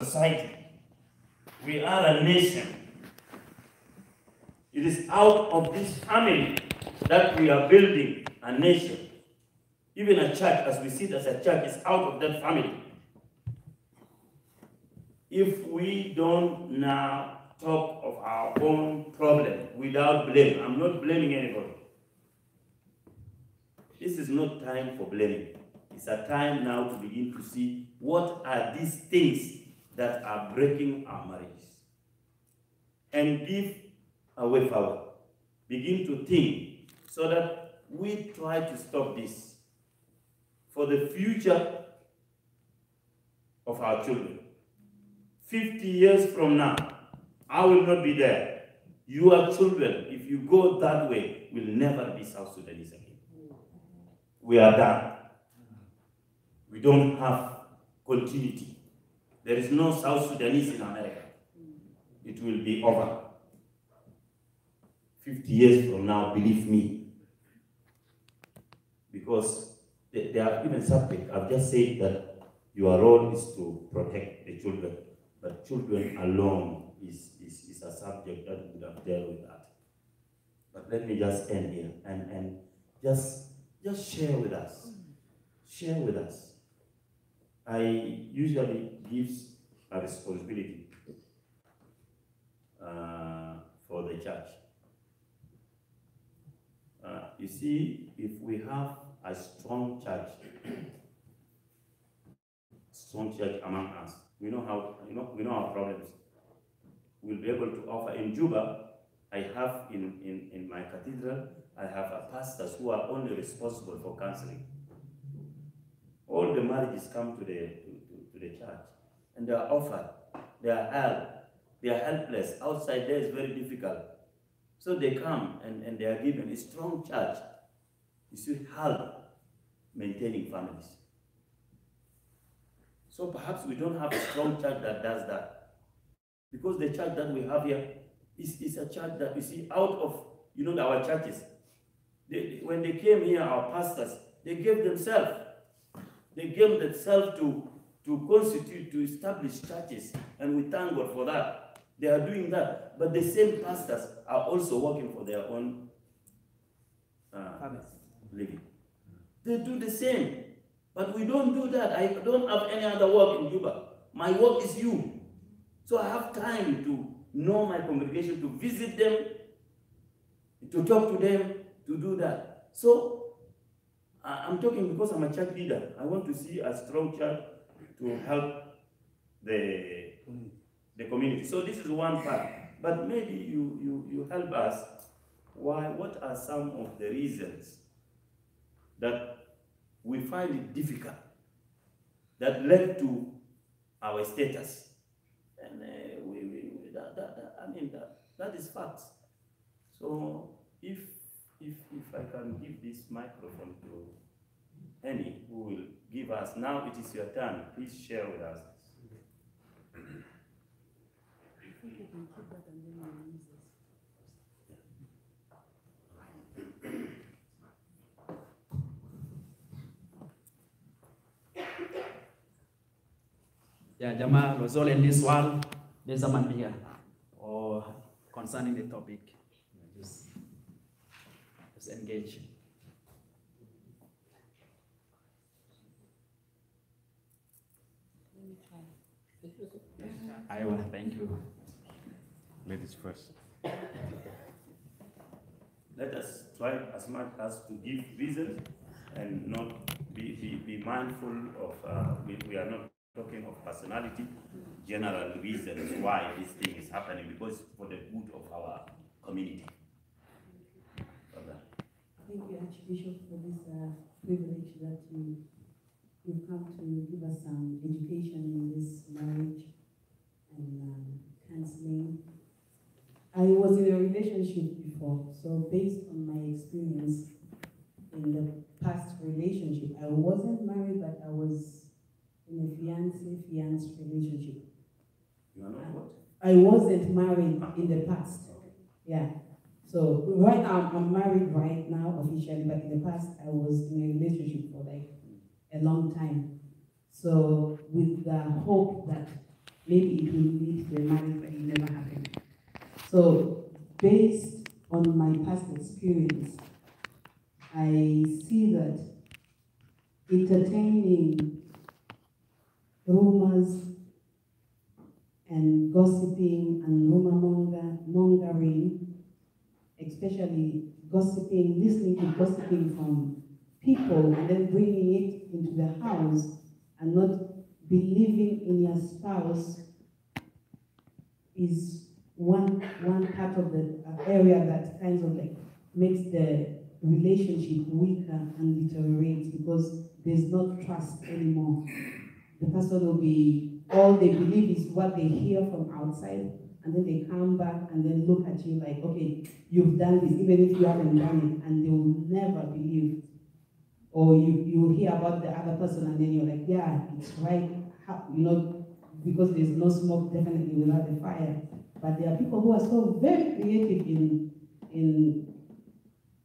society. We are a nation. It is out of this family that we are building a nation. Even a church, as we see it as a church, is out of that family. If we don't now talk of our own problem without blame, I'm not blaming anybody. This is not time for blaming. It's a time now to begin to see what are these things that are breaking our marriages. And give a way forward. Begin to think so that we try to stop this for the future of our children. 50 years from now, I will not be there. Your children, if you go that way, will never be South Sudanese again. We are done. We don't have continuity. There is no South Sudanese in America. It will be over. 50 years from now, believe me. Because they are even subject. I've just said that your role is to protect the children. But children alone is a subject that would have dealt with that. But let me just end here and just share with us. Share with us. I usually give a responsibility for the church. You see, if we have a strong church among us, we know our problems. We'll be able to offer. In Juba, I have in my cathedral, I have pastors who are only responsible for counseling. All the marriages come to the church, and they are offered. They are helped. They are helpless. Outside there is very difficult. So they come and they are given a strong church. You should help maintaining families. So perhaps we don't have a strong church that does that. Because the church that we have here is a church that, you see, out of, our churches. When they came here, our pastors, they gave themselves. They gave themselves to constitute, to establish churches. And we thank God for that. They are doing that. But the same pastors are also working for their own living. They do the same. But we don't do that. I don't have any other work in Juba. My work is you. So I have time to know my congregation, to visit them, to talk to them, to do that. So I'm talking because I'm a church leader. I want to see a strong church to help the community. So this is one part. But maybe you help us. What are some of the reasons that we find it difficult, that led to our status? And that is facts. So if I can give this microphone to any who will give us, now it is your turn. Please share with us. Yeah, Jamal was all in this one. There's a man here, or concerning the topic. Just engage. I will. Thank you. Ladies first. Let us try as much as to give reasons and not be mindful of, we are not talking of personality, general reasons why this thing is happening, because for the good of our community. Thank you, Archbishop, for this privilege that you've come to give us some education in this marriage and counseling. I was in a relationship before, so based on my experience in the past relationship, I wasn't married, but I was in a fiancé relationship. You are not what? I wasn't married in the past. Yeah. So right now, I'm married right now officially, but in the past, I was in a relationship for like a long time. So with the hope that maybe it will lead to a marriage, but it never happened. So, based on my past experience, I see that entertaining rumors and gossiping and rumor mongering, especially gossiping, listening to gossiping from people and then bringing it into the house and not believing in your spouse is one part of the area that kind of like makes the relationship weaker and deteriorates because there's not trust anymore. The person will be, all they believe is what they hear from outside, and then they come back and then look at you like, okay, you've done this, even if you haven't done it, and they will never believe. Or you hear about the other person and then you're like, yeah, it's right, because there's no smoke definitely without the fire. But there are people who are so very creative in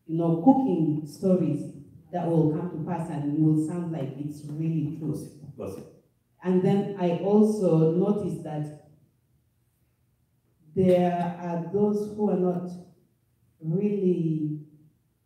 cooking stories that will come to pass and will sound like it's really true. Gossip. And then I also noticed that there are those who are not really,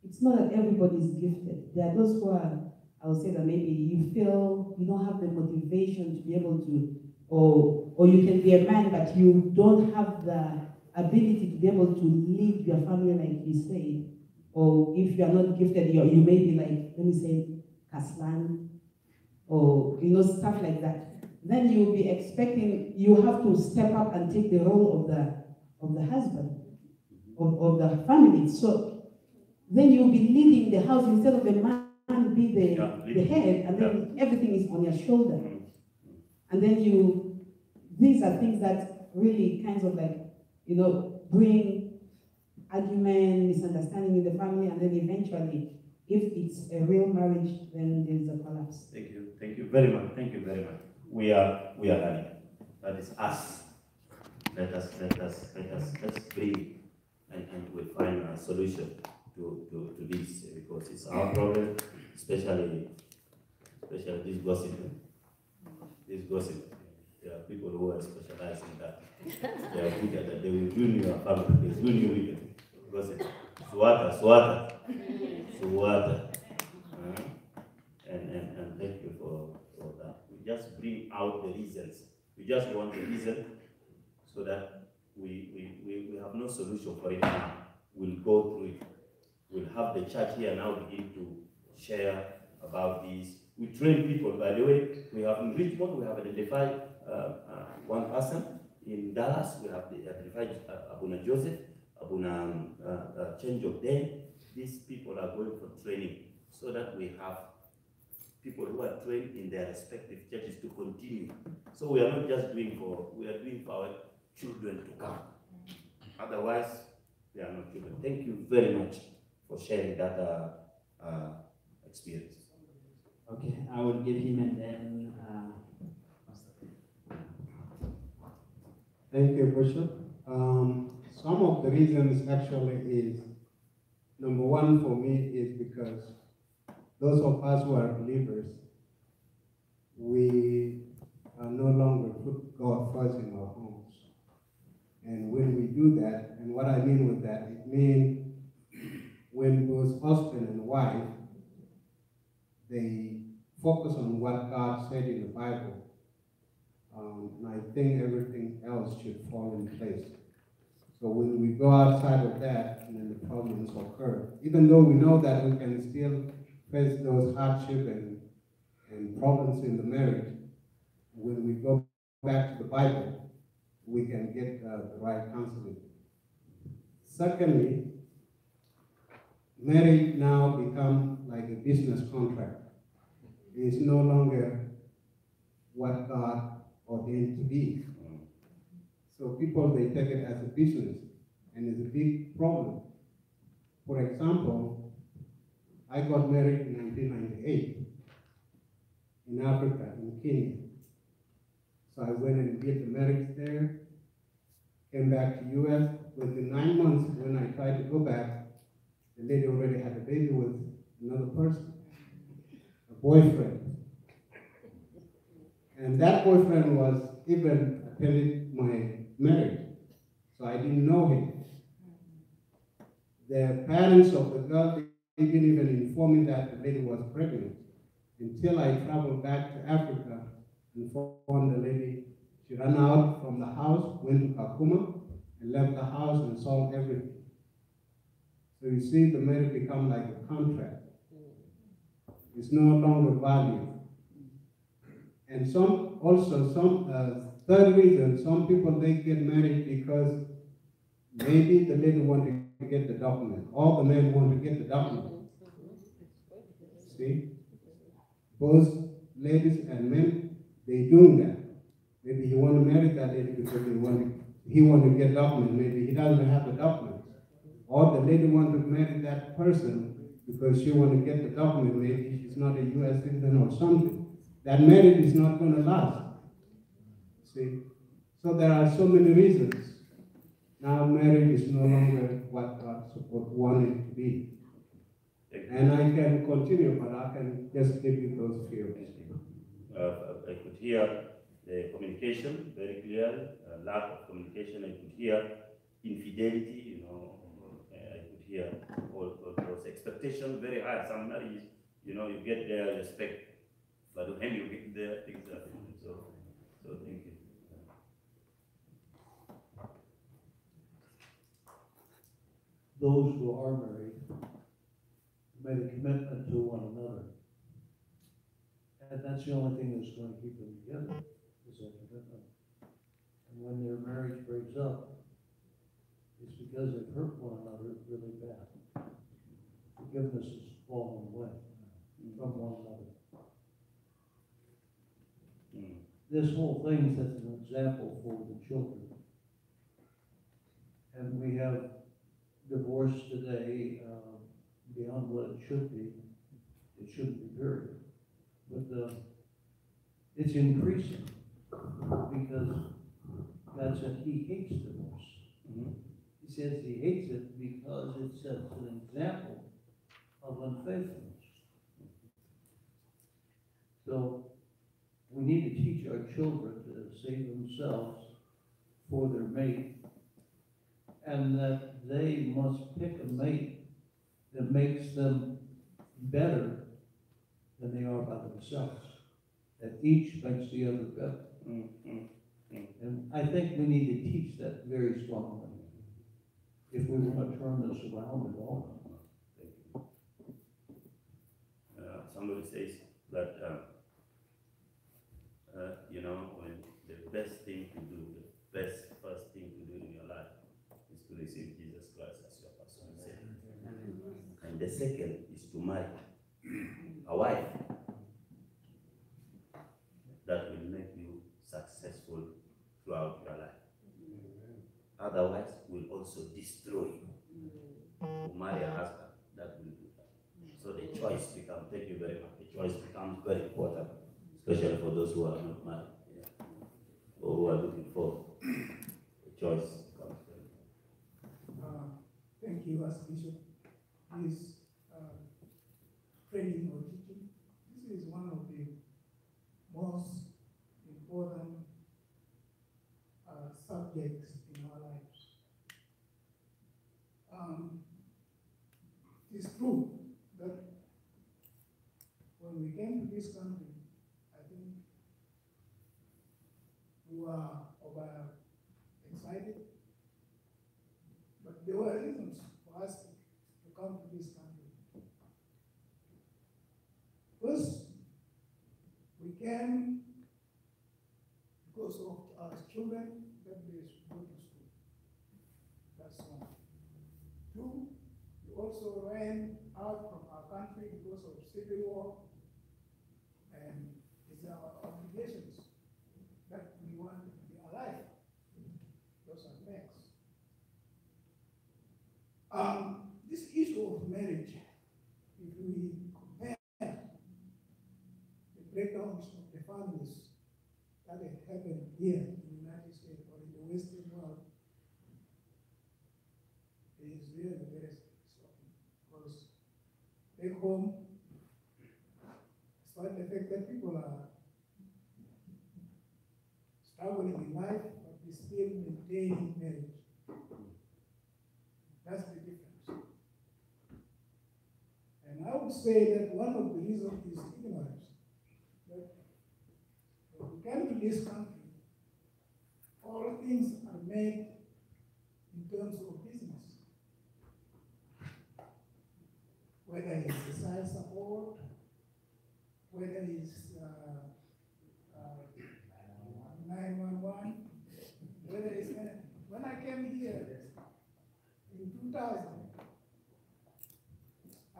it's not that everybody's gifted. There are those who are, I would say that maybe you feel you don't have the motivation to be able to, or you can be a man but you don't have the ability to be able to lead your family like you say. Or if you are not gifted, you may be like, let me say, Kaslan, or stuff like that. Then you will be expecting, you have to step up and take the role of the husband, of the family. So then you'll be leading the house instead of the man be the head, and then everything is on your shoulder. And then these are things that really kind of like, bring argument, misunderstanding in the family, and then eventually, if it's a real marriage, then there's a collapse. Thank you very much. Thank you very much. We are learning. That is us. Let's bring and we find a solution to this because it's our problem, especially this gossip. This gossip. There are people who are specialized in that. They are good at that. They will ruin your family. They will ruin you with it. Gossip. Swata. And thank you for that. We just bring out the reasons. We just want the reason so that we have no solution for it now. We'll go through it. We'll have the church here now begin to share about this. We train people, by the way. We have in Richmond, we have identified one person. In Dallas, we have identified Abuna Joseph, Abuna Change of Day. These people are going for training so that we have people who are trained in their respective churches to continue. So we are not just doing we are doing for our children to come. Otherwise, they are not children. Thank you very much for sharing that experience. Okay, I will give him and then. Thank you, Bishop. Some of the reasons actually is, number one for me is because those of us who are believers, we are no longer put God first in our homes. And when we do that, and what I mean with that, it means when both husband and wife, they focus on what God said in the Bible, and I think everything else should fall in place. So when we go outside of that, and then the problems occur, even though we know that we can still face those hardship and problems in the marriage, when we go back to the Bible, we can get the right counseling. Secondly, marriage now become like a business contract. It is no longer what God ordained to be. So people, they take it as a business, and it's a big problem. For example, I got married in 1998 in Africa, in Kenya. So I went and did the marriage there, came back to US. Within 9 months, when I tried to go back, the lady already had a baby with another person, a boyfriend. And that boyfriend was even a attended my marriage, so I didn't know him. The parents of the girl, they didn't even inform me that the lady was pregnant until I traveled back to Africa and found the lady. She ran out from the house, went to Kakuma, and left the house and sold everything. So you see, the marriage become like a contract. It's no longer valued. And third reason, some people, they get married because maybe the lady want to get the document, or the man want to get the document. See? Both ladies and men, they doing that. Maybe he want to marry that lady because he want to get document. Maybe he doesn't have the document. Or the lady want to marry that person because she want to get the document. Maybe she's not a U.S. citizen or something. That marriage is not going to last. See? So there are so many reasons. Now marriage is no longer what God wanted it to be. And I can continue, but I can just give you those few. I could hear the communication very clear, lack of communication. I could hear infidelity, I could hear all those expectations very high. Some marriages, you get there, you expect, but when you get there, things are different. So thank you. Those who are married made a commitment to one another. And that's the only thing that's going to keep them together, is that commitment. And when their marriage breaks up, it's because they've hurt one another really bad. Forgiveness has fallen away from one another. This whole thing sets an example for the children. And we have divorce today beyond what it should be. It shouldn't be, period. But it's increasing because God said he hates divorce. He says he hates it because it sets an example of unfaithfulness. So we need to teach our children to save themselves for their mate, and that they must pick a mate that makes them better than they are by themselves. That each makes the other better. And I think we need to teach that very strongly if we want to turn this around at all. Somebody says that, when the best thing to do, the first thing to do in your life is to receive Jesus Christ as your personal Savior. And the second is to marry a wife that will make you successful throughout your life. Otherwise, will also destroy you. To marry a husband, that will do that. So the choice becomes, thank you very much, the choice becomes very important, especially for those who are not married, or who are looking for a choice becomes very important. Thank you, Archbishop. This training or teaching, this is one of the most important subjects in our lives. It's true that when we came to this country, I think we were excited, but there were reasons for us to come to this country. First, we came because of our children that they should go to school. That's one. Two, we also ran out from our country because of civil war, and it's our obligations that we want to be alive. Those are facts. This issue of marriage, if we compare the breakdowns of the families that have happened here in the United States or in the Western world, it is really very shocking. Because back home, despite the fact that people are traveling in life, but we still maintaining marriage. That's the difference. And I would say that one of the reasons is ignorance. That when we come to this country, all things are made in terms of business. Whether it's the child support, whether it's 911, whether it's anything. When I came here in 2000,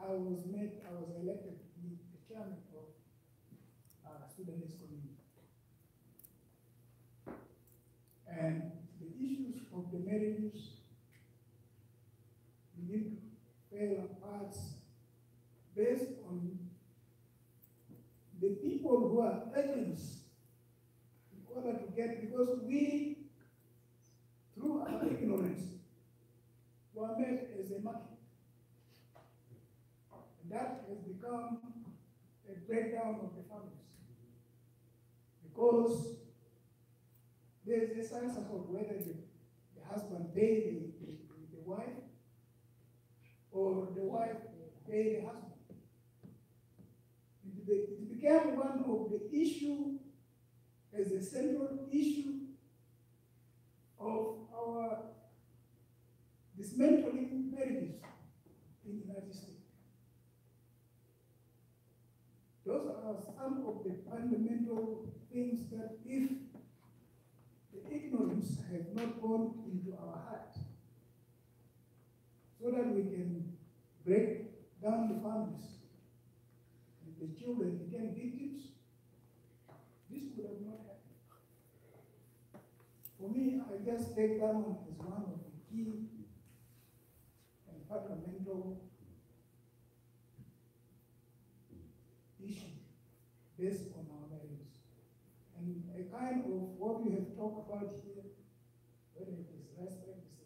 I was elected to be the chairman of Sudanese community. And the issues of the marriages begin to fail apart based on the people who are agents in order to get, because we, through our ignorance, were made as a market. And that has become a breakdown of the families. Because there is a sense of whether the husband pay the wife or the wife pay the husband. It became one of the issue as a central issue of our dismantling marriages in the United States. Those are some of the fundamental things that if the ignorance have not gone into our heart, so that we can break down the families and the children became victims, this would have not happened. For me, I just take that one as one of the key and fundamental issues based on our values. And a kind of what we have talked about here, whether it is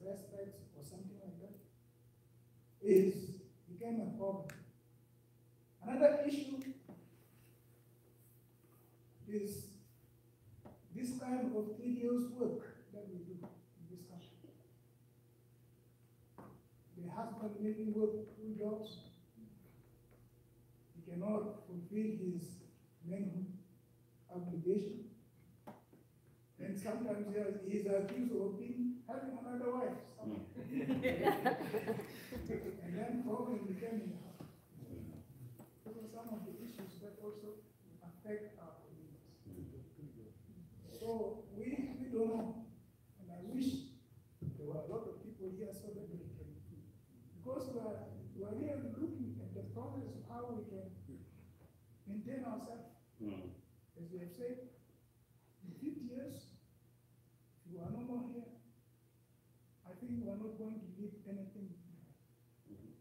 respect, or something like that, became a problem. Another issue is this kind of tedious work that we do in this country. The husband maybe work 2 jobs. He cannot fulfill his main obligation. And sometimes he is accused of having another wife. And then problem became in the house. Those are some of the issues that also affect our communities. So we don't know. And I wish there were a lot of people here so that we can, because we are really looking at the process of how we can maintain ourselves. As we have said, in 50 years, if you are no more here, I think we are not going to leave anything behind.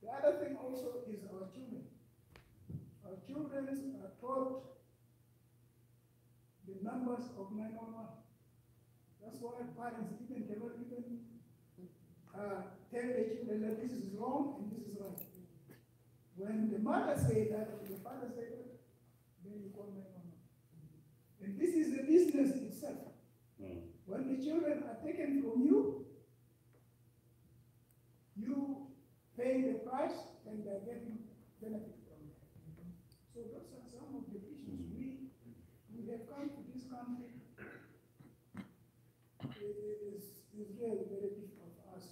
The other thing also is our children. Our children are taught the numbers of 911. That's why parents even cannot even tell the children that this is wrong and this is right. When the mother says that, or the father says that, then you call 911. And this is the business itself. When the children are taken from you, you pay the price and they're getting benefit from it. So those are some of the issues we have come to this country. It is really very difficult for us.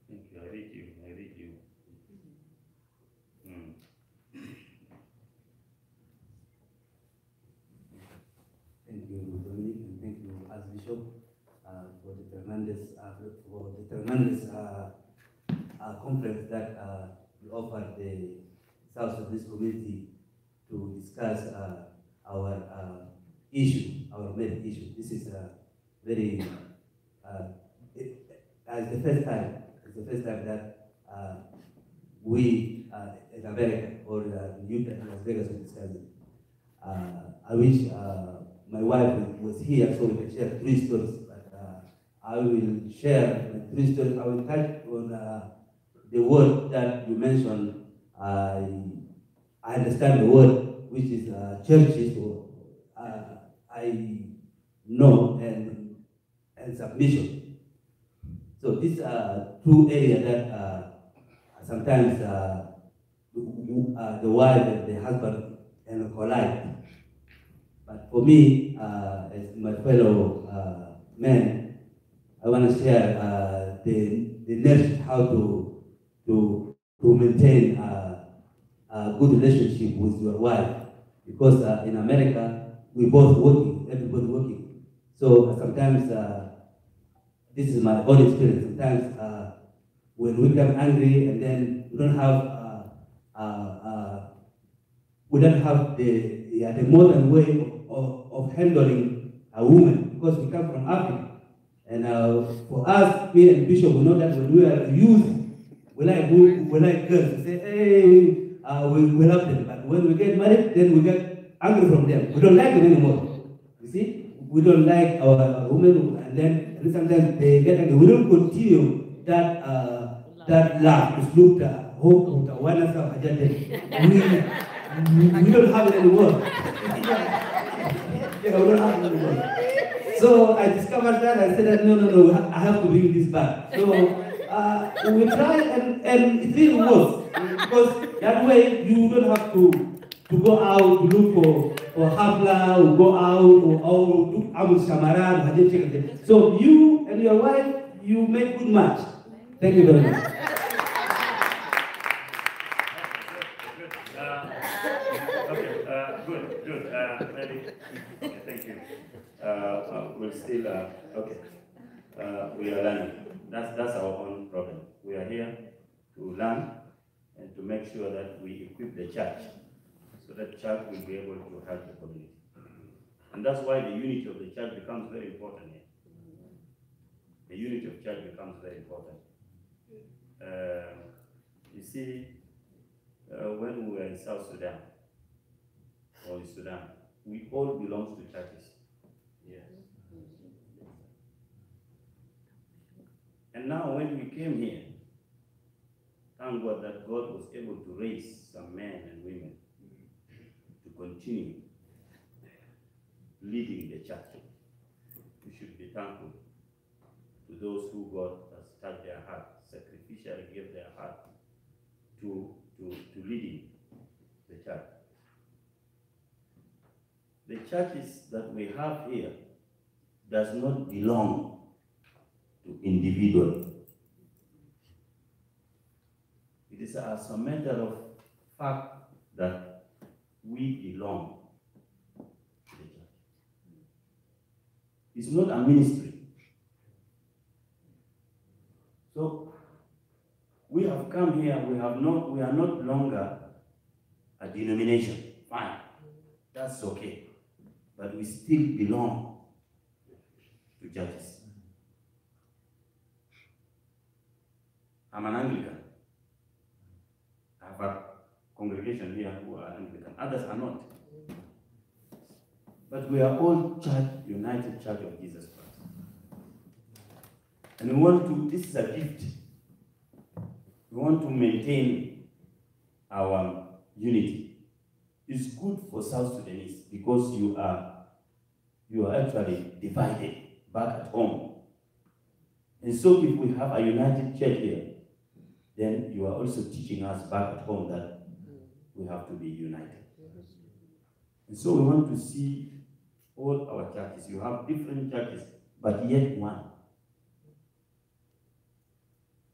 Thank you. I read you. Thank you, Dominic, and thank you, Archbishop, for the tremendous conference that you offered the South Sudanese community to discuss our issue, our main issue. This is very, it's the first time that we in America or Utah, Las Vegas, will discuss it. I wish my wife was here so we can share 3 stories, but I will share my 3 stories. I will touch on the word that you mentioned. I understand the word, which is churches, or I know and submission. So these are two areas that sometimes the wife and the husband can collide. But for me, as my fellow men, I want to share the next how to maintain a good relationship with your wife, because in America we both working, everybody working. So sometimes this is my own experience. Sometimes when we become angry and then we don't have the modern way of handling a woman, because we come from Africa. And for us, me and Bishop, we know that when we are youth, we like girls. We say, hey, we love them. But when we get married, then we get angry from them. We don't like them anymore. You see? We don't like our women, and then sometimes they get angry. We don't continue that love. It's looked at hope, awareness of agenda. We don't have it anymore. We don't have it anymore. So I discovered that. I said that no, I have to bring this back. So we try, and it really works, because that way you don't have to go out to look for hafla, or go out or do Abu Samaran. So you and your wife, you make good match. Thank you very much. Good. Okay, thank you. We'll still, okay. We are learning. That's our own problem. We are here to learn and to make sure that we equip the church so that church will be able to help the community. And that's why the unity of the church becomes very important here. The unity of church becomes very important. You see, when we were in South Sudan, or in Sudan, we all belong to churches. Yes. And now when we came here, thank God that God was able to raise some men and women to continue leading the church. We should be thankful to those who God has touched their heart, sacrificially gave their heart to leading the church. The churches that we have here does not belong to individuals. It is as a matter of fact that we belong to the church. It's not a ministry. So we have come here, we are not longer a denomination. Fine, that's okay. But we still belong to churches. I'm an Anglican. I have a congregation here who are Anglican. Others are not. But we are all church, United Church of Jesus Christ. And we want to, this is a gift. We want to maintain our unity. It's good for South Sudanese because you are actually divided back at home. And so if we have a united church here, then you are also teaching us back at home that we have to be united. And so we want to see all our churches. You have different churches, but yet one.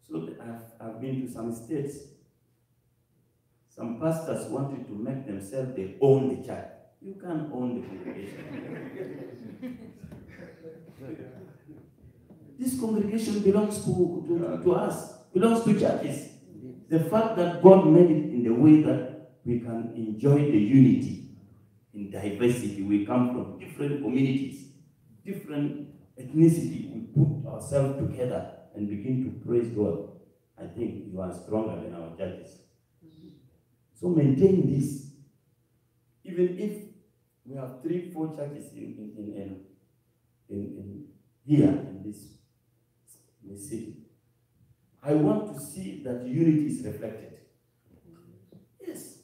So I've been to some states. Some pastors wanted to make themselves, they own the church. You can't own the congregation. This congregation belongs to us, belongs to churches. The fact that God made it in the way that we can enjoy the unity in diversity. We come from different communities, different ethnicity. We put ourselves together and begin to praise God. I think you are stronger than our churches. So maintain this. Even if we have 3-4 churches in here in this city, I want to see that unity is reflected. Yes.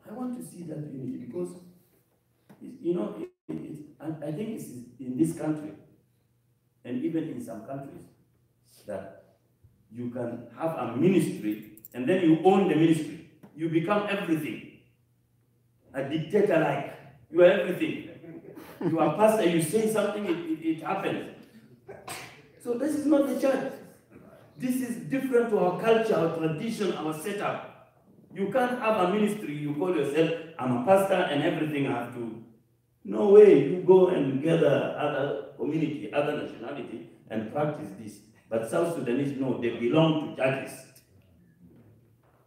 I want to see that unity because You know, I think it's in this country, and even in some countries, that you can have a ministry and then you own the ministry. You become everything. A dictator like. You are everything. You are pastor, you say something, it happens. So this is not the church. This is different to our culture, our tradition, our setup. You can't have a ministry, you call yourself, I'm a pastor and everything I have to. No way, you go and gather other community, other nationality, and practice this. But South Sudanese, no, they belong to churches.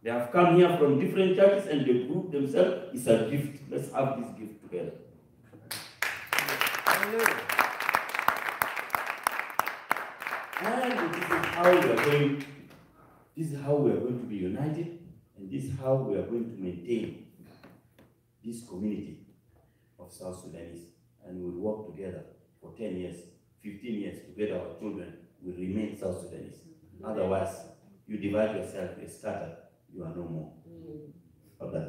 They have come here from different churches and they group themselves. It's a gift. Let's have this gift together. And this is how we are going. This is how we are going to be united, and this is how we are going to maintain this community of South Sudanese, and we'll work together for 10 years, 15 years, together our children will remain South Sudanese. Otherwise, you divide yourself, you scatter, you are no more. Okay.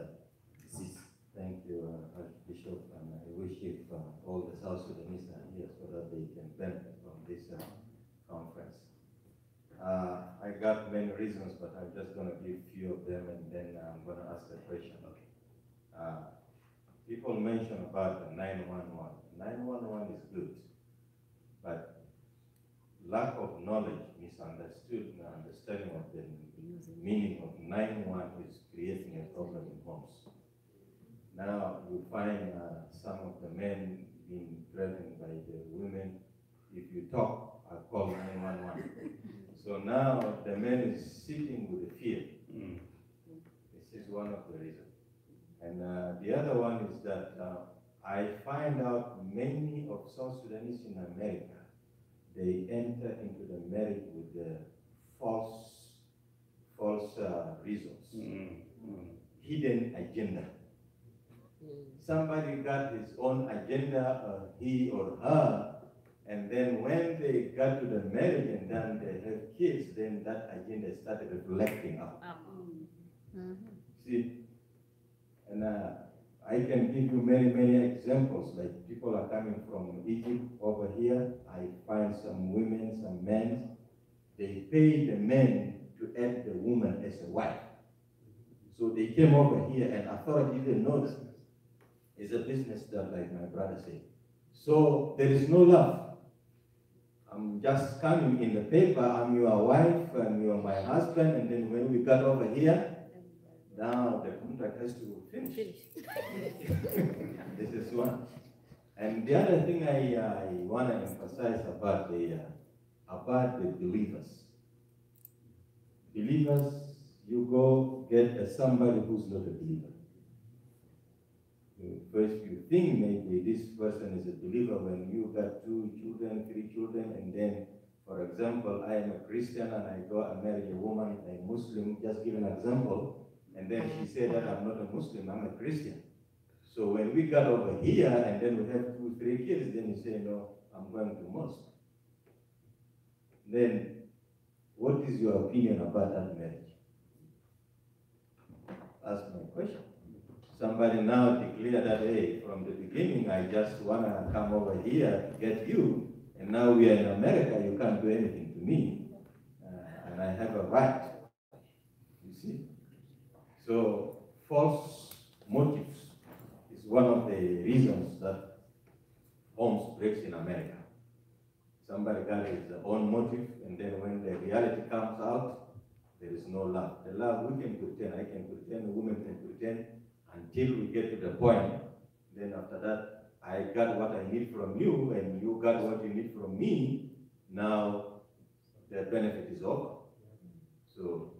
Thank you, Archbishop, and I wish if all the South Sudanese are here so that they can benefit from this conference. I got many reasons, but I'm just going to give a few of them, and then I'm going to ask a question. Okay. People mention about the 911. 911 is good, but lack of knowledge, misunderstood, understanding of the meaning of 911 is creating a problem in homes. Now you find some of the men being threatened by the women. If you talk, I call 911. So now the man is sitting with the fear. This is one of the reasons. And the other one is that I find out many of South Sudanese in America, they enter into the marriage with the false reasons, hidden agenda. Somebody got his own agenda, he or her, and then when they got to the marriage and then they have kids, then that agenda started reflecting out. See, and I can give you many examples, like people are coming from Egypt over here. I find some women, some men, they pay the men to add the woman as a wife. So they came over here and authority didn't know this. It's a business that, like my brother said. So there is no love. I'm just coming in the paper, I'm your wife and you're my husband, and then when we got over here, now the contract has to finish. This is one. And the other thing I want to emphasize about the believers. Believers, you go get somebody who's not a believer. First you think maybe this person is a believer when you got 2 children, 3 children, and then, for example, I am a Christian and I go and marry a woman, a Muslim, just give an example, and then she said that I'm not a Muslim, I'm a Christian. So when we got over here and then we have 2, 3 kids, then you say, no, I'm going to mosque. Then, what is your opinion about that marriage? That's my question. Somebody now declare that, hey, from the beginning, I just want to come over here to get you, and now we are in America, you can't do anything to me, and I have a right, you see? So, false motives is one of the reasons that homes breaks in America. Somebody got his own motive, and then when the reality comes out, there is no love. The love we can pretend, I can pretend, a woman can pretend, until we get to the point, then after that, I got what I need from you, and you got what you need from me, now the benefit is over. So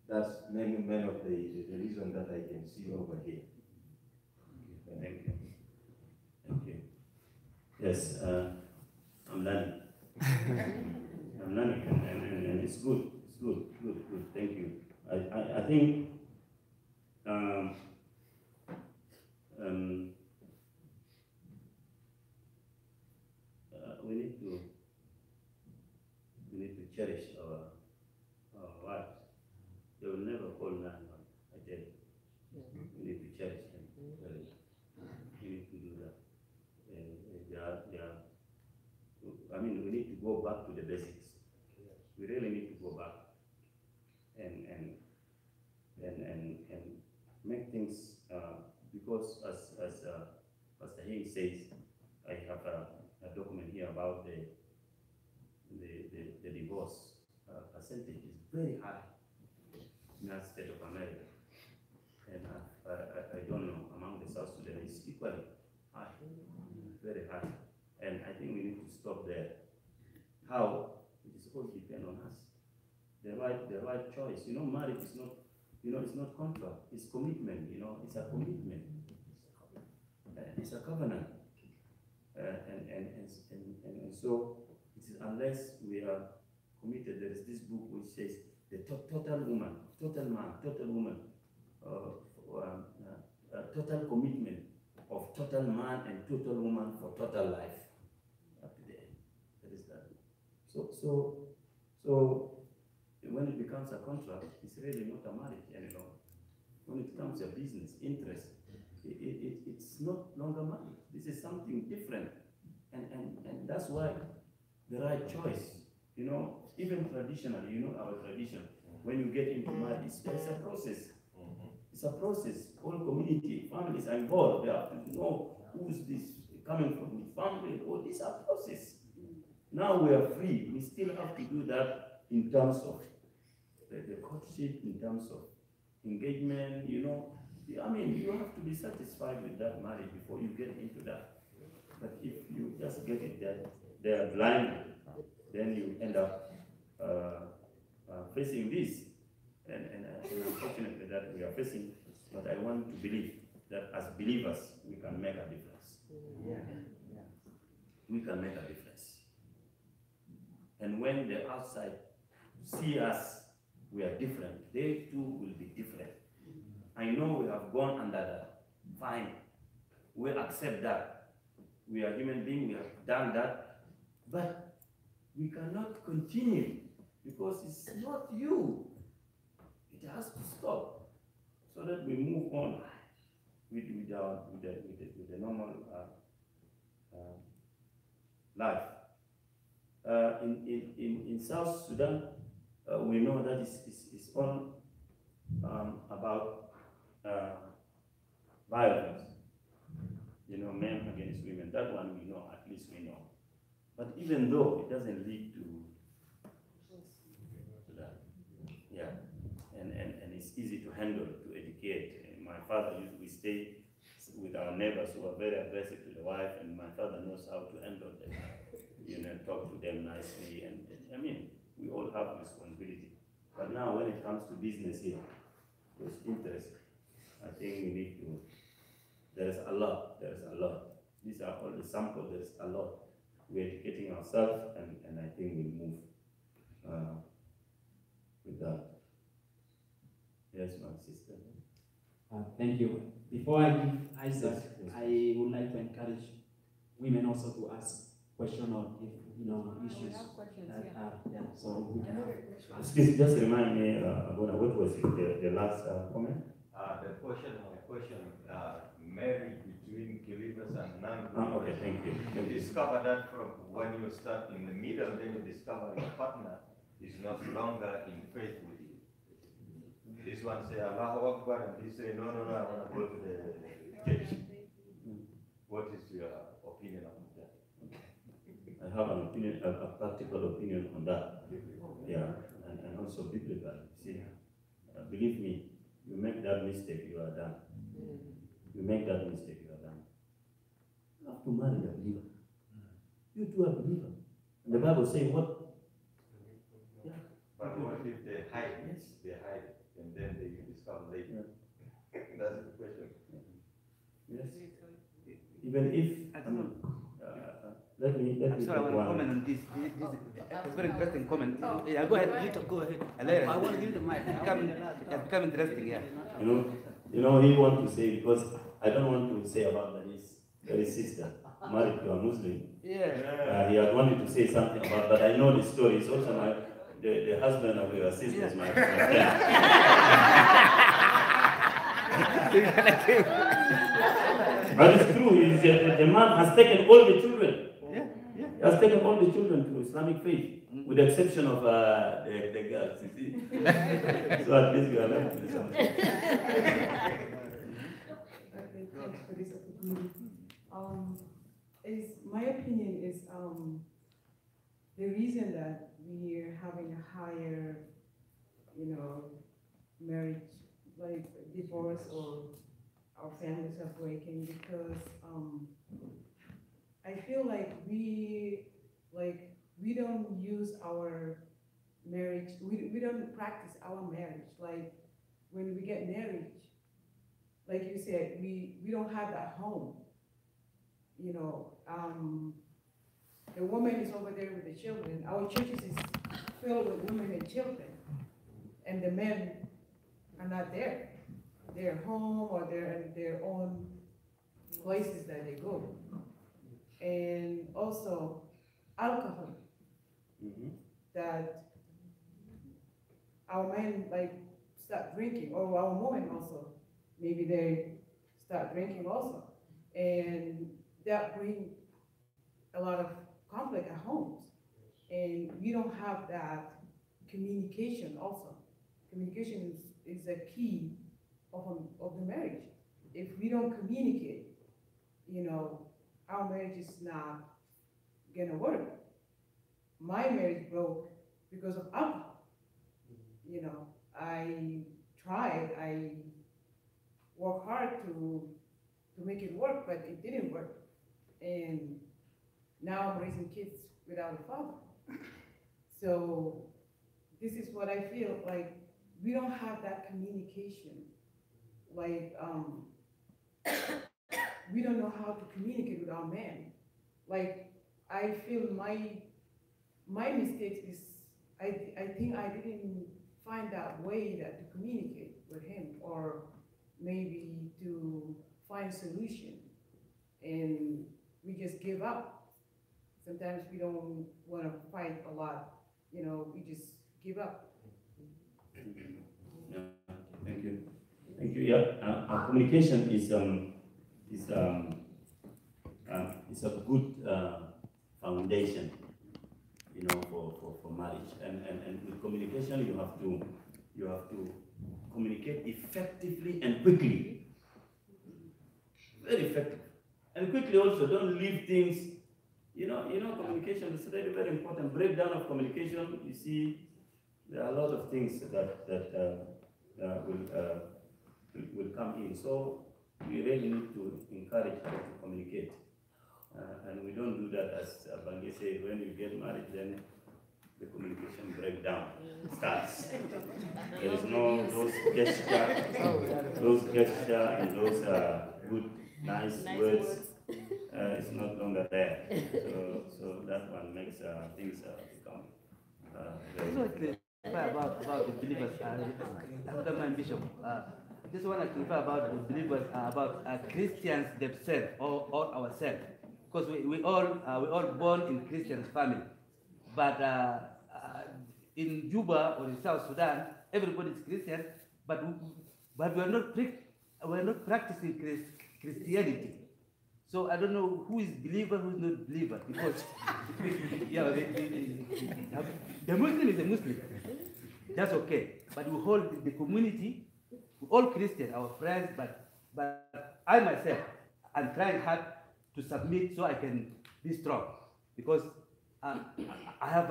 that's many of the reason that I can see over here. Thank you. Thank you. Yes, I'm learning. I'm learning, and it's good. It's good. Thank you. I think we need to cherish our wives. They will never fall down. I tell you. We need to cherish them. We need to do that. go back to the basics. We really need to go back and make things, because as Pastor Hayes says, I have a document here about the divorce percentage is very high in our state of America. And I don't know, among the South Sudanese, equally high, very high. And I think we need to stop there. How? It is all depend on us. The right choice. You know, marriage is not, it's not contract, it's commitment, it's a commitment. It's a covenant. And so, it is unless we are committed, there is this book which says the total woman, total man, total woman, total commitment of total man and total woman for total life. Up to the end. That is that. So when it becomes a contract, it's really not a marriage anymore. When it becomes a business interest, it's not longer marriage. This is something different. And that's why the right choice, even traditionally, our tradition, when you get into marriage, it's a process. It's a process. All community, families are involved. They have to know who's this coming from, which family. Oh, this is a process. Now we are free. We still have to do that in terms of the courtship, in terms of engagement, I mean, you have to be satisfied with that marriage before you get into that. But if you just get it there blindly, then you end up facing this. And unfortunately that we are facing, but I want to believe that as believers, we can make a difference. We can make a difference. And when the outside see us, we are different, they too will be different. I know we have gone under that. Fine. We accept that. We are human beings, we have done that. But we cannot continue because it's not you. It has to stop so that we move on with the normal life. In South Sudan, we know that it's all about violence, men against women. That one we know, at least we know. But even though it doesn't lead to that, and it's easy to handle, to educate. And my father we stay with our neighbors who are very aggressive to the wife, and my father knows how to handle them, talk to them nicely, and I mean, we all have responsibility. But now when it comes to business here, with interest, I think we need to, there's a lot. These are all the samples, there's a lot. We're educating ourselves, and I think we'll move with that. Yes, my sister. Thank you. Before I give Isaac, I would like to encourage women also to ask questions or if issues. So we can. Excuse, just remind me, what was it, the last comment? My question, marriage between believers and non-believers. Okay, thank you. You discover that from when you start in the middle, then you discover your partner is not longer in faith with you. This one say Allahu Akbar, and this say no, I want to go to the church. What is your opinion on that? I have an opinion, a practical opinion on that. Yeah, and also biblical. See, believe me, you make that mistake, you are done. You make that mistake, you are done. You have to marry a believer. You too are a believer. And the Bible says what? Yeah. But what if they hide? Yes. They hide, and then they discover later. Yeah. That's the question. Yes. Even if let me sorry, I want to comment on this. This is a very interesting comment. Yeah, go ahead. Go ahead. I want to give the mic. It's become interesting. Yeah. He want to say, because I don't want to say about his sister married to a Muslim. Yeah. He had wanted to say something about, but I know the story. It's also the husband of your sister is my friend. But it's true. The man has taken all the children. He has taken all the children to Islamic faith, with the exception of the girls. You see? So at least we are left with something. Okay, thanks for this opportunity. My opinion is the reason that we're having a higher, marriage, like divorce, or our families are breaking, because I feel like we don't use our marriage, we don't practice our marriage. Like when we get married, like you said, we don't have that home. The woman is over there with the children. Our churches is filled with women and children, and the men are not there. They're home, or they're in their own places that they go. And also alcohol, that our men start drinking, or our women also, maybe they start drinking also, and that brings a lot of conflict at homes. And we don't have that communication also. Communication is a key of the marriage. If we don't communicate, our marriage is not gonna work. My marriage broke because of alcohol. I tried, I worked hard to make it work, but it didn't work. And now I'm raising kids without a father. So this is what I feel like. We don't have that communication. We don't know how to communicate with our men. I feel my mistakes is, I think I didn't find that way that to communicate with him, or maybe to find solution. And we just give up. Sometimes we don't want to fight a lot. We just give up. Yeah, thank you. Thank you. Yeah, our communication is a good foundation, for marriage. And with communication, you have to communicate effectively and quickly. Very effective. And quickly also, don't leave things. Communication is very, very important. Breakdown of communication, you see, there are a lot of things that will come in. So we really need to encourage her to communicate. And we don't do that, as Bangi said, when you get married, then the communication breakdown starts. There is no those gesture and those good, nice words. It's not longer there. So that one makes things become very about the believers, after my bishop, I just want to clarify about the believers, about Christians themselves, or ourselves, because we all born in Christian family, but in Juba or in South Sudan, everybody is Christian, but we are not practicing Christianity. So I don't know who is believer, who is not believer, because the Muslim is a Muslim. That's okay. But we hold the community, we all Christian, our friends, but I myself, I'm trying hard to submit so I can be strong, because I have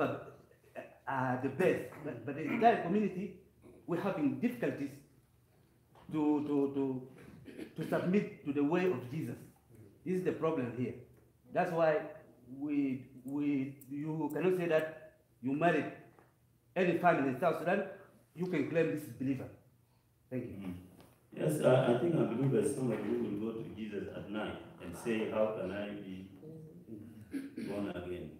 the best, but the entire community, we're having difficulties to submit to the way of Jesus. This is the problem here. That's why you cannot say that you married any family in South Sudan, you can claim this is believer. Thank you. Yes, I think a believer is somebody who will go to Jesus at night and say, how can I be born again?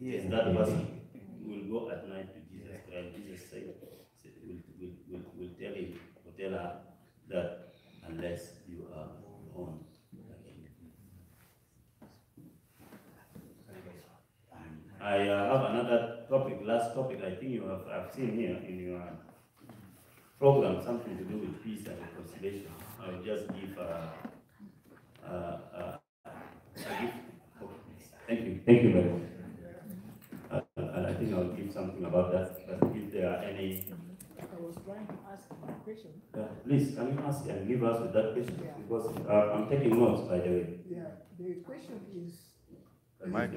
Yes, that person will go at night to Jesus, and Jesus will tell him or tell her that unless you are born again. I have another topic, last topic. I think I've seen here in your program, something to do with peace and reconciliation. I will just give a gift. Thank you. Thank you very much. And I think I'll give something about that, but if there are any... I was trying to ask a question. Please, can you ask and give us with that question? Yeah. Because I'm taking notes, by the way. Yeah, the question is... Mike.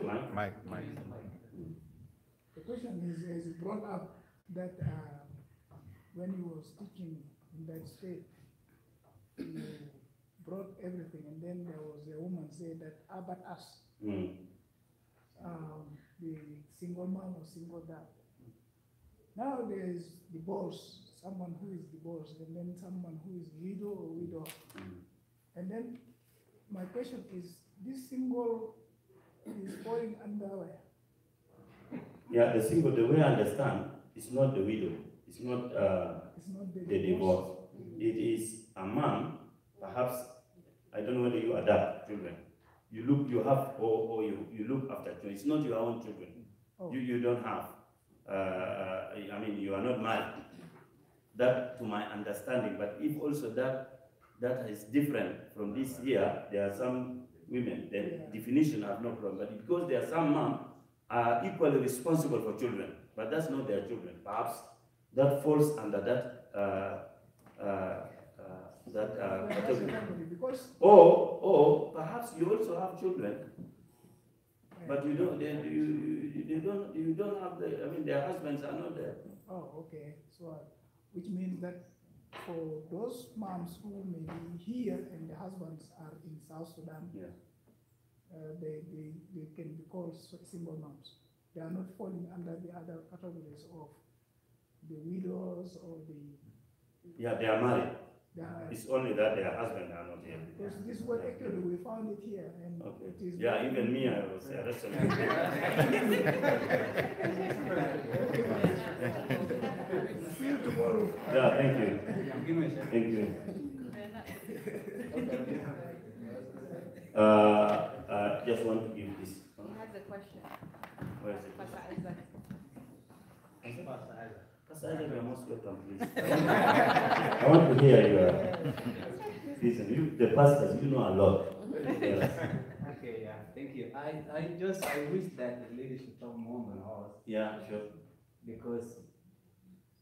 The question is brought up that when you was teaching in that state, you brought everything, and then there was a woman said that about us, the single mom or single dad. Now there is divorce, someone who is divorced, and then someone who is widow or widow. And then my question is, this single is falling under where? Yeah, the single, the way I understand, it's not the widow, it's not the divorce. It is a man, perhaps, I don't know whether you adopt children. You have, or you look after children. It's not your own children. Oh. You don't have. I mean, you are not married. That, to my understanding, but if also that is different from this here, there are some women, the definition have no problem, but because there are some men are equally responsible for children, but that's not their children. Perhaps that falls under that category. Or perhaps you also have children, but you don't have the, I mean, their husbands are not there. Oh, okay. So, which means that for those moms who may be here and the husbands are in South Sudan, they can be called single moms. They are not falling under the other categories of the widows or the... Yeah, they are married. It's only that their husbands are not here. Because this one, actually, we found it here. And it is even me, I was arrested. See you tomorrow. Yeah, thank you. Thank you. Just want to give this. He has a question. Where is it? Pastor Isaac. Pastor Isaac, you're most welcome, please. I want to hear your... Listen, the pastors, you know a lot. Yes. Okay, yeah, thank you. I wish that the lady should talk more than us. Yeah, sure. Because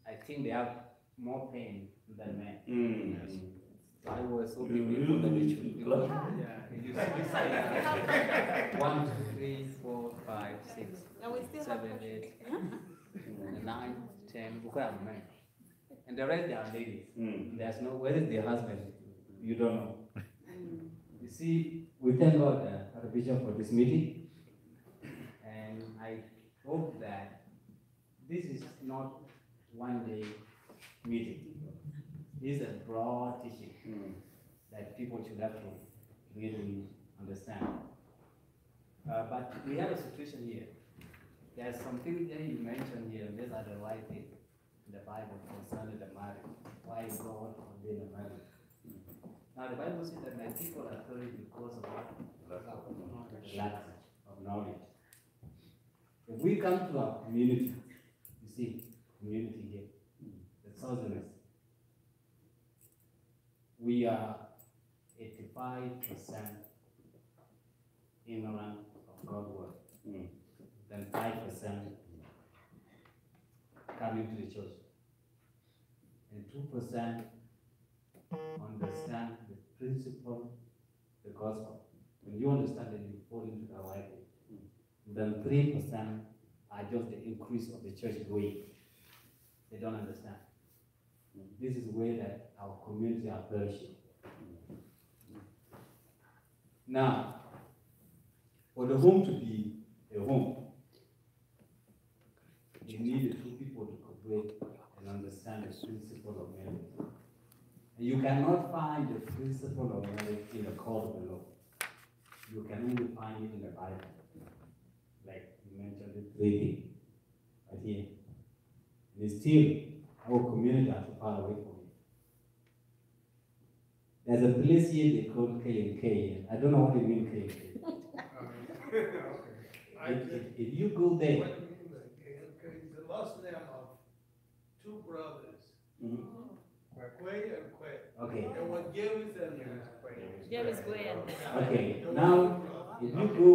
I think they have more pain than men. Yes. I was hoping people that they should because, it used to be like 1, 2, 3, 4, 5, 6, 7, 8, 9, 10, men. And the rest they are ladies. There's no, where is the husband? You don't know. You see, we thank God, Archbishop, for this meeting. And I hope that this is not one day meeting. This is a broad teaching that people should have to really understand. But we have a situation here. There's something that you mentioned here, these are the right things in the Bible concerning the marriage. Why God ordained a marriage. Now the Bible says that my people are perished because of what? Lack of knowledge. If we come to our community, you see, community here, the Southerners, we are 85% ignorant of God's word. Then 5% coming to the church. And 2% understand the principle, the gospel. When you understand it, you fall into the right way. Then 3% are just the increase of the church going. They don't understand. This is where that our community are perishing. Now, for the home to be a home, you need the two people to cooperate and understand the principle of marriage. And you cannot find the principle of marriage in the code of the law. You can only find it in the Bible. Like you mentioned the 3 things right here. And still, our community are too far away from it. There's a place here they call K&K. I don't know what they mean K&K. If you go there, It's the last name of 2 brothers. Quay and Quay. okay. And what Gary said is Quay. James Gwen. Okay, now if you go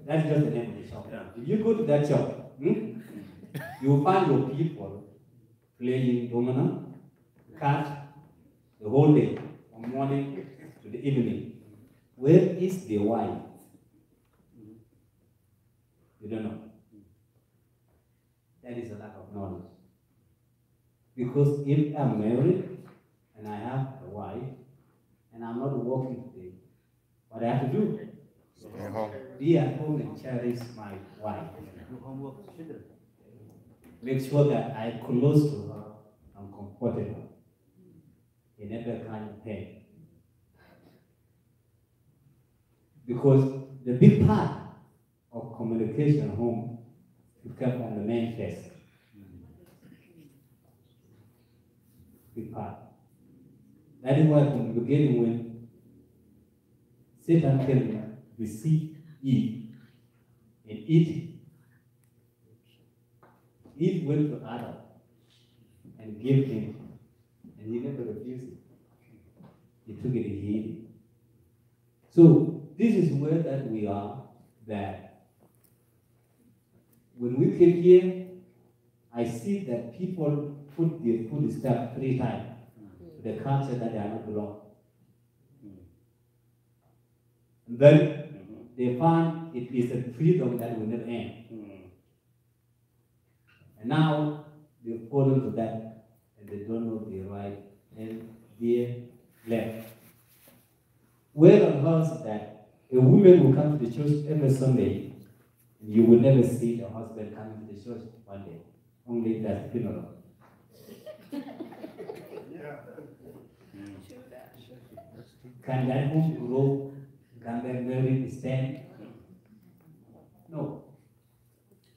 That's just the name of the shop. Yeah. If you go to that shop, you will find your people playing domino, cards, the whole day, from morning to the evening. Where is the wife? You don't know. That is a lack of knowledge. Because if I'm married and I have a wife and I'm not working today, what I have to do? Stay home. Be at home and cherish my wife. Do homework, children. Make sure that I close to her and comforted her in every kind of pain. Because the big part of communication at home is come from the main face. Big part. That is why from the beginning when Satan came to deceive Eve and eat, Eve went to Adam and gave him, and he never refused it. He took it and he ate it. So this is where that we are, that when we came here, I see that people put their food stuff 3 times. The culture that they are not belong. And then they find it is a freedom that will never end. And now they fall into that and they don't know the right and their left. Where on earth that a woman will come to the church every Sunday and you will never see the husband coming to the church one day. Only that funeral. Can that home grow? Can that marriage stand? No.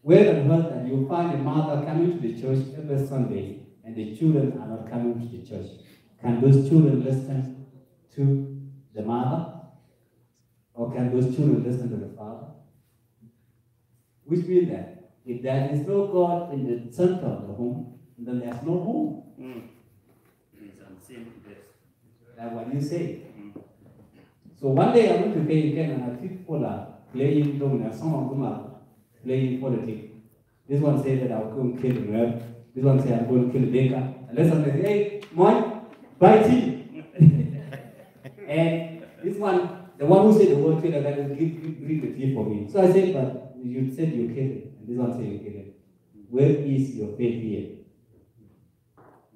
Where on earth that you find a mother coming to the church every Sunday and the children are not coming to the church? Can those children listen to the mother? Or can those children listen to the father? Which means that if there is no God in the center of the home, then there's no home. It's unseen place. That's what you say. So one day I went to pay again and I see people are playing domino. Some of them are playing politics. This one said that I'll go and kill the rep. This one said I'm going to kill the baker. And this one said, hey, Moy, buy tea. And this one, the one who said the word kill, that will bring the tea for me. So I said, but you said you killed it. And this one said you killed it. Where is your faith here?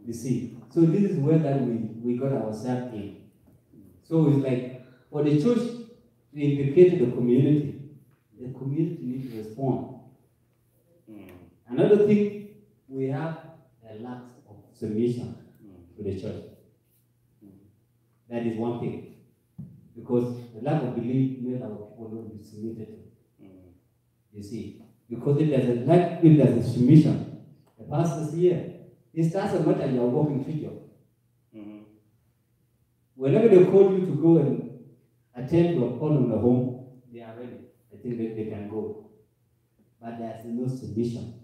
You see. So this is where that we got ourselves in. So it's like, for the church to implicate the community needs to respond. Another thing, we have a lack of submission to the church. That is one thing. Because the lack of belief made our people not be submitted to. You see. Because if there's a submission, the pastor's here. It doesn't matter you are working with you. Whenever they call you to go and attend to a call in the home, they are ready. I think that they can go. But there's no submission.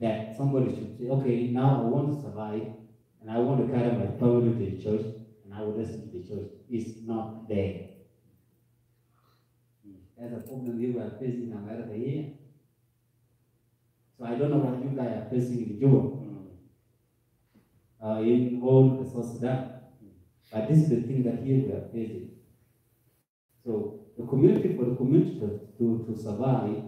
That somebody should say, okay, now I want to survive, and I want to carry my family to the church, and I will listen to the church. It's not there. That's a problem we are facing in America here. So I don't know what you guys are facing in Juba, in all the South Sudan. But this is the thing that here we are facing. So the community, for the community to survive,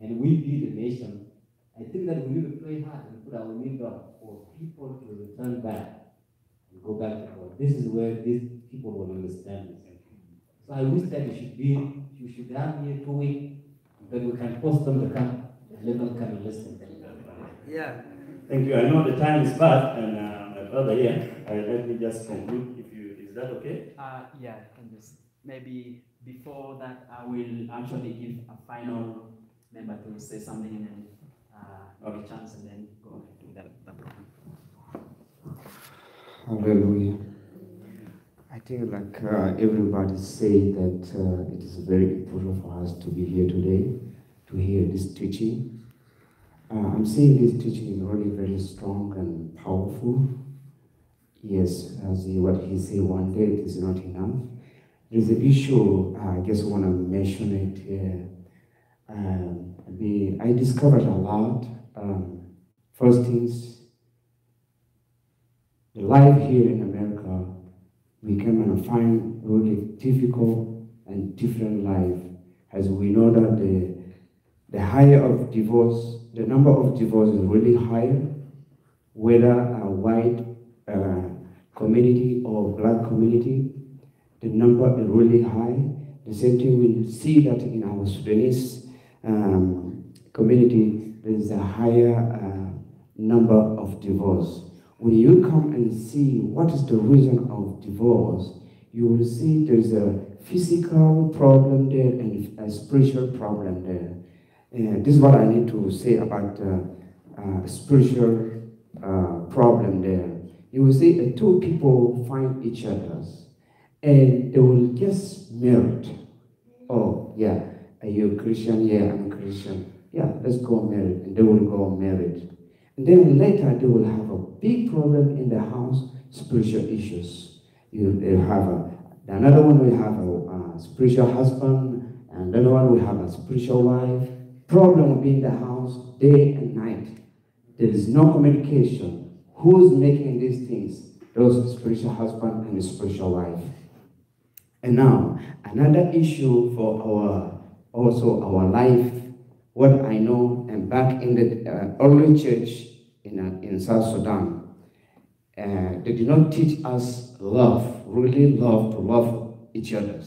and we be the nation, I think that we need to play hard and put our need up for people to return back and go back to God. This is where these people will understand this. So I wish that you should have here 2 weeks, that we can force them to come and let them come and listen. Yeah. Thank you. I know the time is bad, and my brother here, let me just conclude. Is that okay? Yeah, and just maybe before that, I will actually give a final member to say something and then give a chance and then go ahead to that program. Hallelujah. I think like everybody said that it is very important for us to be here today to hear this teaching. I'm seeing this teaching is really very strong and powerful. Yes, as what he said, one day it is not enough. There's an issue, I just want to mention it here. I discovered a lot. First things, the life here in America, we come and find really difficult and different life. As we know that the higher of divorce, the number of divorce is really higher, whether a white community or black community, the number is really high. The same thing we see that in our Sudanese community, there is a higher number of divorce. When you come and see what is the reason of divorce, you will see there's a physical problem there and a spiritual problem there. And this is what I need to say about spiritual problem there. You will see two people find each other and they will get married. Oh, yeah, are you a Christian? Yeah, I'm a Christian. Yeah, let's go married. And they will go married. And then later they will have a big problem in the house, spiritual issues. They have another one will have a spiritual husband, and another one will have a spiritual wife. Problem will be in the house day and night. There is no communication. Who's making these things? Those spiritual husband and spiritual wife. And now, another issue for our life, what I know, and back in the early church in South Sudan, they did not teach us love, really love, to love each other.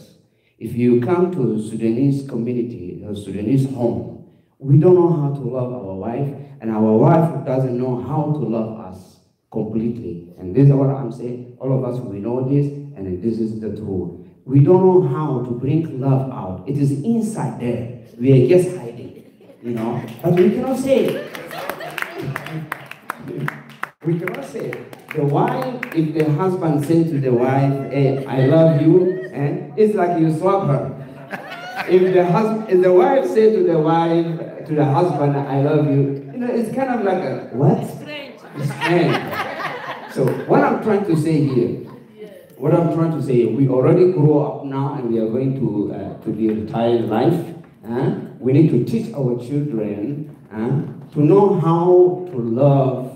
If you come to Sudanese community, or Sudanese home, we don't know how to love our wife, and our wife doesn't know how to love us completely. And this is what I'm saying. All of us, we know this, and this is the truth. We don't know how to bring love out. It is inside there. We are just hiding, but we cannot say it. We cannot say it. The wife, if the husband says to the wife, hey, I love you, it's like you slap her. If the wife says to the husband, I love you, it's kind of like a, what? Strange. So what I'm trying to say here, we already grow up now and we are going to be retired life. We need to teach our children to know how to love,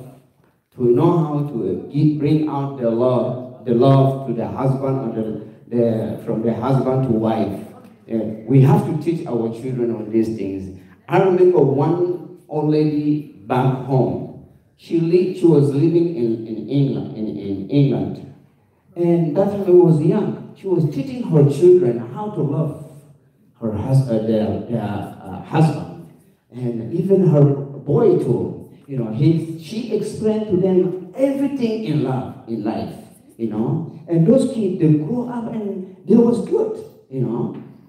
to know how to bring out the love to the husband, or from the husband to wife. We have to teach our children on these things. I remember one old lady back home. She was living in England. And that woman was young. She was teaching her children how to love her husband, their husband, and even her boy too. She explained to them everything in life. And those kids, they grew up and they was good.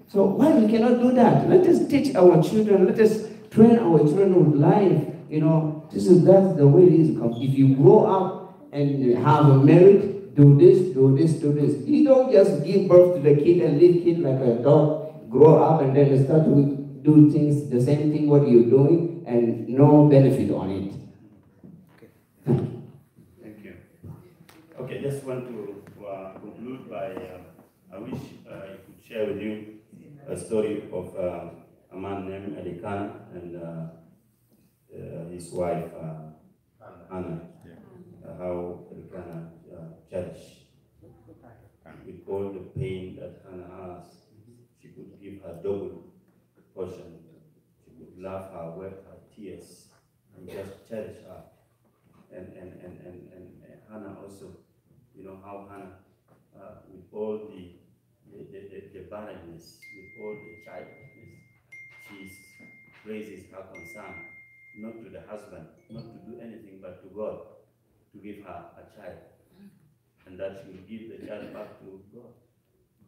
So why we cannot do that? Let us teach our children. Let us train our children with life. That's the way it is. If you grow up and have a marriage, do this, do this, do this. You don't just give birth to the kid and leave kid like a dog, grow up and then start to do things, the same thing what you're doing, and no benefit on it. Thank you. Okay, just want to conclude by, I wish I could share with you a story of a man named Elikana and his wife, Anna. How Elikana cherished with all the pain that Hannah has. She could give her double portion. She could laugh her, wept her tears, and just cherish her. And Hannah also, how Hannah, with all the barrenness, with all the childlessness, she raises her concern, not to the husband, not to do anything but to God, to give her a child. And that she will give the child back to God.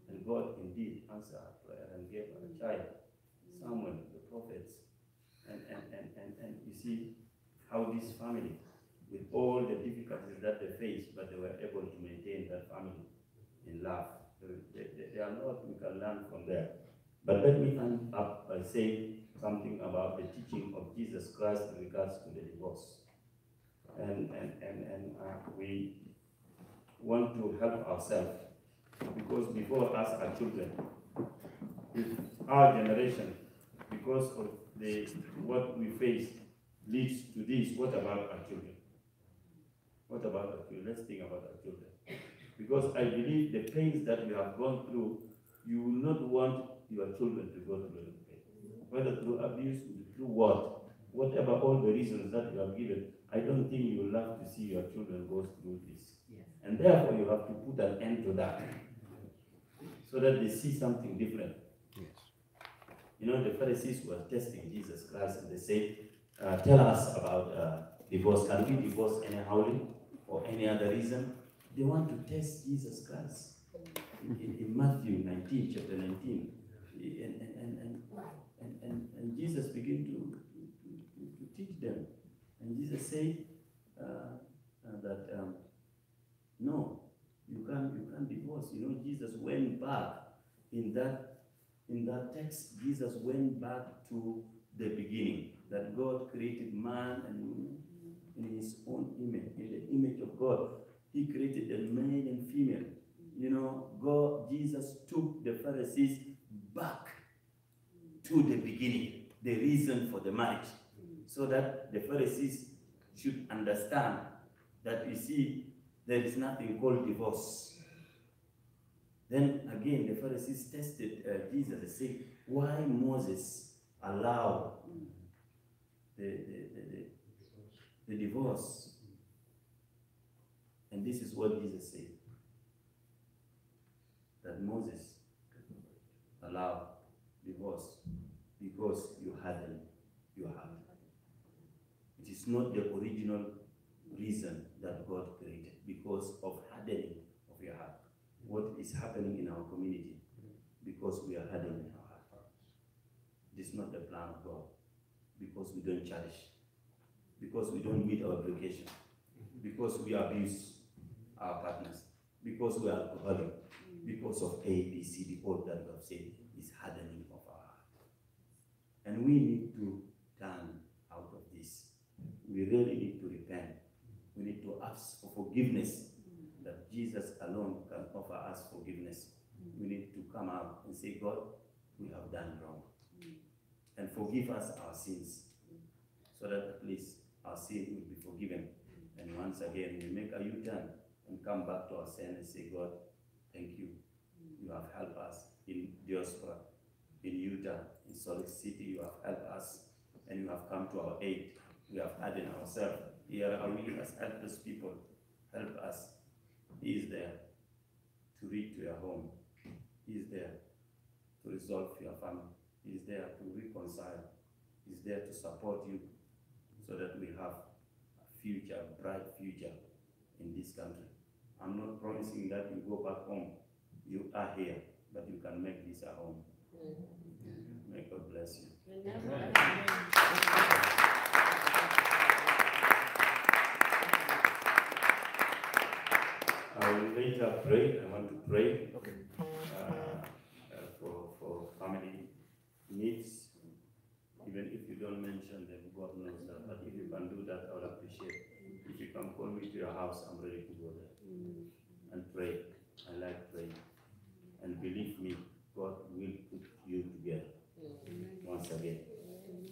And God indeed answered her prayer and gave her a child, Samuel, the prophets. And you see how this family, with all the difficulties that they faced, but they were able to maintain that family in love. There are a lot we can learn from there. But let me end up by saying something about the teaching of Jesus Christ in regards to the divorce. And we want to help ourselves because before us are children. If our generation, because of what we face, leads to this, what about our children? What about our children? Let's think about our children. Because I believe the pains that you have gone through, you will not want your children to go through the pain. Whether through abuse, through what, whatever all the reasons that you have given, I don't think you will love to see your children go through this. Yes. And therefore you have to put an end to that, so that they see something different. Yes. You know, the Pharisees were testing Jesus Christ, and they said, tell us about divorce. Can we divorce anyhowly or any other reason? They want to test Jesus Christ. In Matthew 19, chapter 19, and Jesus began to teach them. And Jesus said that no, you can't divorce. You know, Jesus went back in that text. Jesus went back to the beginning, that God created man and woman in His own image, in the image of God. He created them male and female. You know, Jesus took the Pharisees back to the beginning, the reason for the marriage, so that the Pharisees should understand that, you see, there is nothing called divorce. Then again, the Pharisees tested Jesus. They said, why Moses allowed the divorce? And this is what Jesus said, that Moses allowed divorce because you hardened your heart. It is not the original reason that God created, because of hardening of your heart. What is happening in our community? Because we are hardening our heart. It is not the plan of God, because we don't cherish, because we don't meet our obligation, because we abuse our partners, because we are alcoholic, because of A, B, C, D, all that we have said is hardening of our heart. And we need to turn out of this. We really need to repent. We need to ask for forgiveness, that Jesus alone can offer us forgiveness. We need to come out and say, God, we have done wrong. And forgive us our sins, so that at least our sin will be forgiven. And once again, we make a U-turn and come back to our sin and say, God, thank you. You have helped us in diaspora, in Utah, in Salt Lake City. You have helped us, and you have come to our aid. We have hardened ourselves. Here are we as helpless people. Help us. He is there to reach to your home. He is there to resolve your family. He is there to reconcile. He is there to support you, so that we have a future, a bright future in this country. I'm not promising that you go back home. You are here, but you can make this a home. May God bless you. I will later pray. I want to pray for family needs. Even if you don't mention them, God knows that. But if you can do that, I will appreciate. If you can call me to your house, I'm ready to go there and pray. I like praying. And believe me, God will put you together. Once again,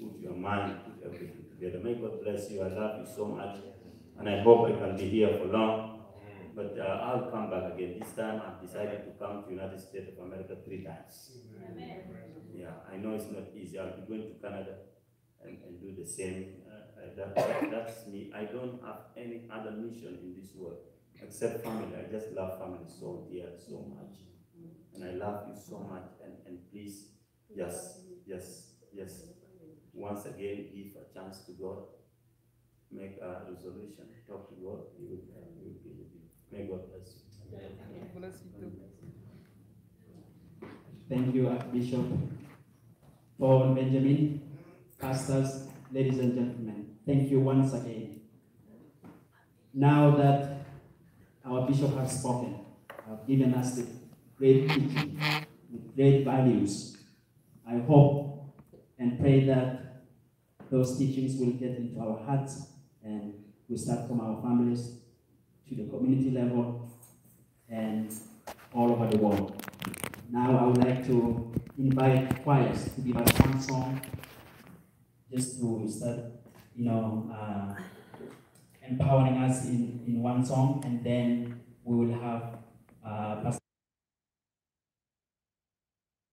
put your mind, put everything together. May God bless you. I love you so much. And I hope I can be here for long. But I'll come back again. This time I've decided to come to United States of America 3 times. Yeah, I know it's not easy. I'll be going to Canada and do the same. That's me. I don't have any other mission in this world except family. I just love family so dear, so much. And I love you so much. And please, just once again, give a chance to God. Make a resolution. Talk to God. He will be with you. May God bless you. Bless you too. Thank you, Archbishop. Paul Benjamin, pastors, ladies and gentlemen, thank you once again. Now that our bishop has spoken, have given us the great teaching with great values, I hope and pray that those teachings will get into our hearts, and we start from our families to the community level, and all over the world. Now I would like to invite choirs to give us one song, just to start, empowering us in one song, and then we will have Pastor